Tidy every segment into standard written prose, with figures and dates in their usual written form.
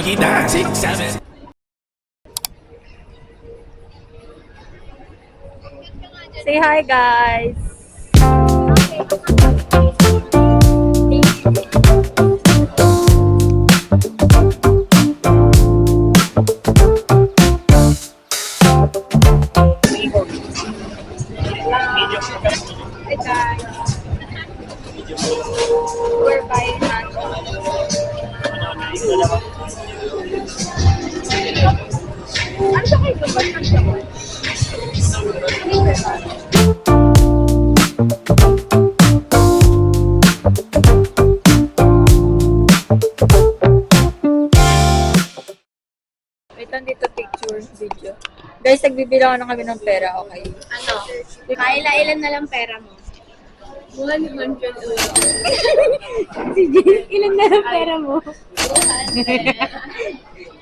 monkey 9, 6, 7. Say hi, guys. Hi, guys. We're buying nachos. Ano sa kayo ba? Wait lang dito picture, video. Guys, nagbibilang na kami ng pera, okay? Ano? Kaila-ilan na lang pera mo? 100 Si Jane, ilan na ang pera mo?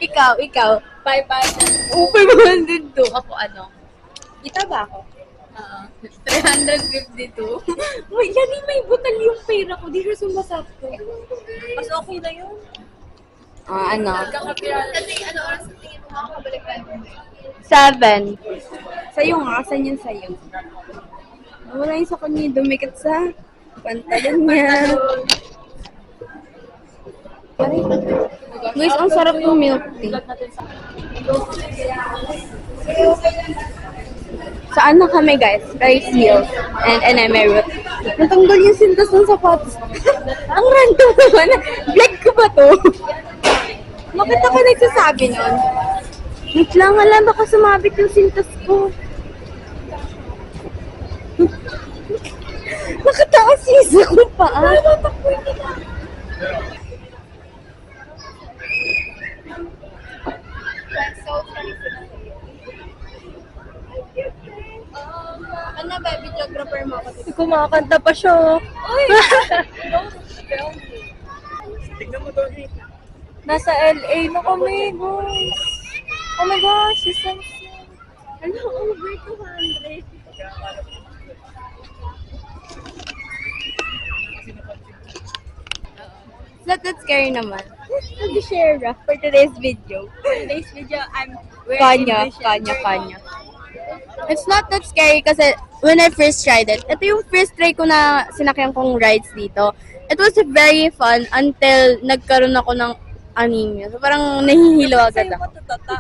Ikaw. 500. Oh, 502. Ako ano? Kita ba ako? 352. Uy, yan may butal yung pera ko. Di siya sumasakto. Mas okay na yun. Ano? Kasi ano oras sa tingin mo makakabalik tayo? 7. Sa'yo nga, saan yun sa'yo? Wala yung sa kanya, dumikit sa pantalon niya. Guys, ang sarap ng milk tea. Saan na kami guys? Rice Hills and NMA Root. Natanggal yung sintas ng sapatos. Ang random naman. Black ko ba to? Bakit ako nagsasabi nun? Wait lang, alam baka sumabit yung sintas ko. Nakataas yung isa ko paa. Ano ba, videographer mo ako? Kumakanta pa siya. Uy! Tignan mo to. Nasa LA na kami, guys. Oh my gosh, she's so sad. Ano, over 200. It's not that scary naman. Mag-share for today's video. Today's video, I'm wearing Kanya. It's not that scary kasi when I first tried it, ito yung first try ko na sinakyan kong rides dito. It was very fun until nagkaroon ako ng anemia. So parang nahihilo agad Sa'yo ako. matutata.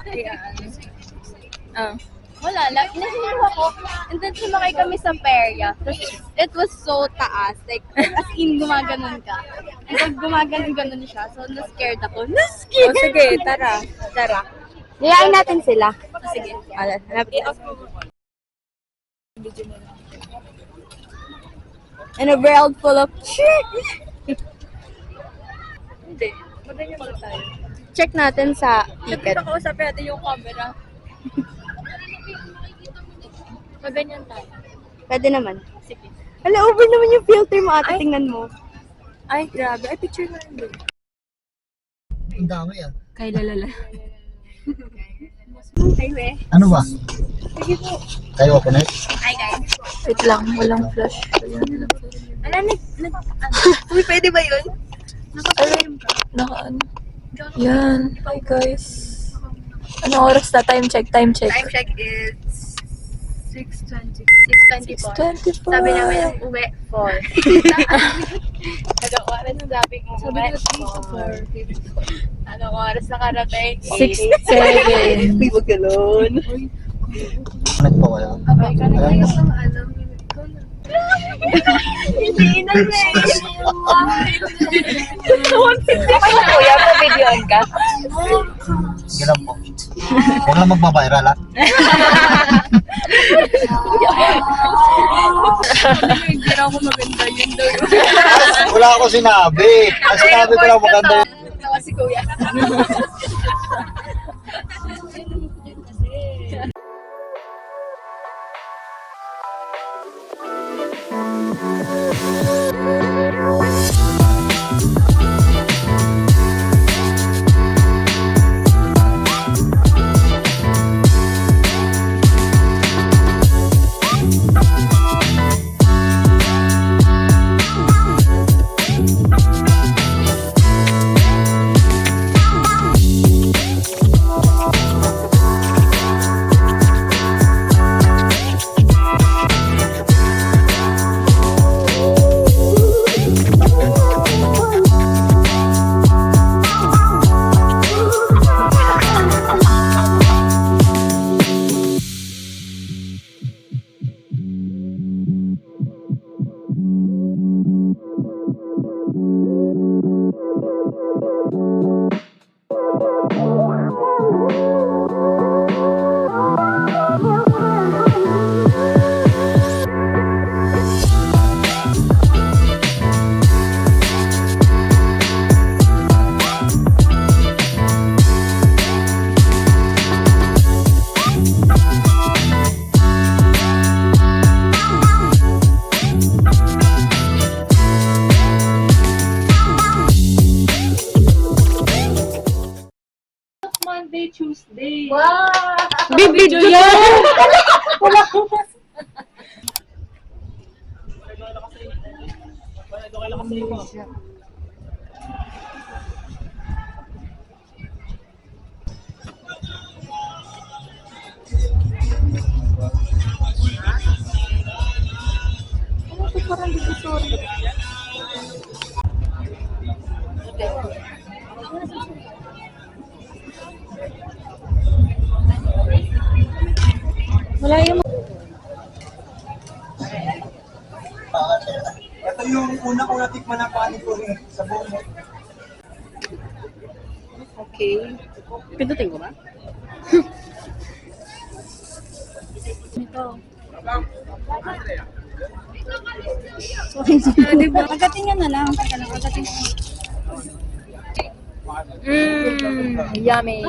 Wala lang. Nahihilo ako. And then sumakay kami sa perya. It was so taas. Like, as in, gumaganon ka. And pag gumaganon siya, so na-scared ako. Oh, sige, tara. Yayain natin sila. Sige. Hanapin. In a world full of Hindi. Maganyan ba tayo? check natin sa ticket. Siyempre, kausapin natin yung camera. Maganyan tayo. Pwede naman. Sige. Hala, over naman yung filter mo ate. Tingnan mo. Ay, grabe. Ay, picture na rin doon. Ang dami ah. Kay lalala. Highway. Ano ba? Sige po. Kayo ako net? Hi guys. Wait lang, walang flash. Ano, Uy, pwede ba yun? Naka ano? Yan. Hi guys. Ano oras na? Time check. Time check is 6:20. 24. Sabi namin uwi 4. Anong oras na sabi ko uwi? 4. Anong oras na karating? 6, 7. Uy, wag galon. Net po kayo? Abay ka na yung alam. Hindi na kuya, pa-videoan ka? Sige lang po. Huwag lang magbabiral ha. Hindi na ako maganda yun daw. Wala ako sinabi. Ang sinabi ko lang maganda yun. Tawa si kuya. Bibidyo yan! Wala yung Ito yung una ko natikman na panipuri sa buong mo. Okay. Pindutin ko ba? Diba? Kagatingan na lang. Kagatingan. yummy.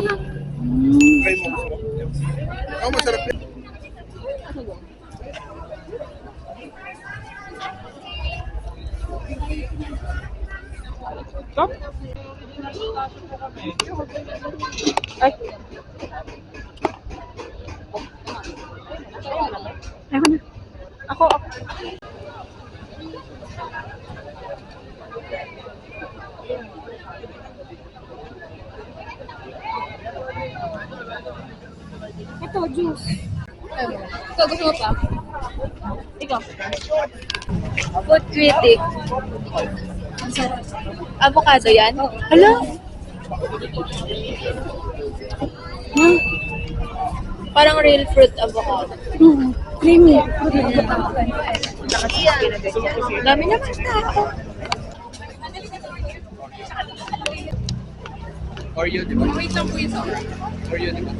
Ay. Ayoko na. Ako. Ito, juice. Ito, gusto mo pa? Ikaw. Food critic. Avocado yan? Hala? Parang real fruit avocado. Creamy. Dami naman tao. Oreo, di ba? Wait lang po yung Oreo, di ba?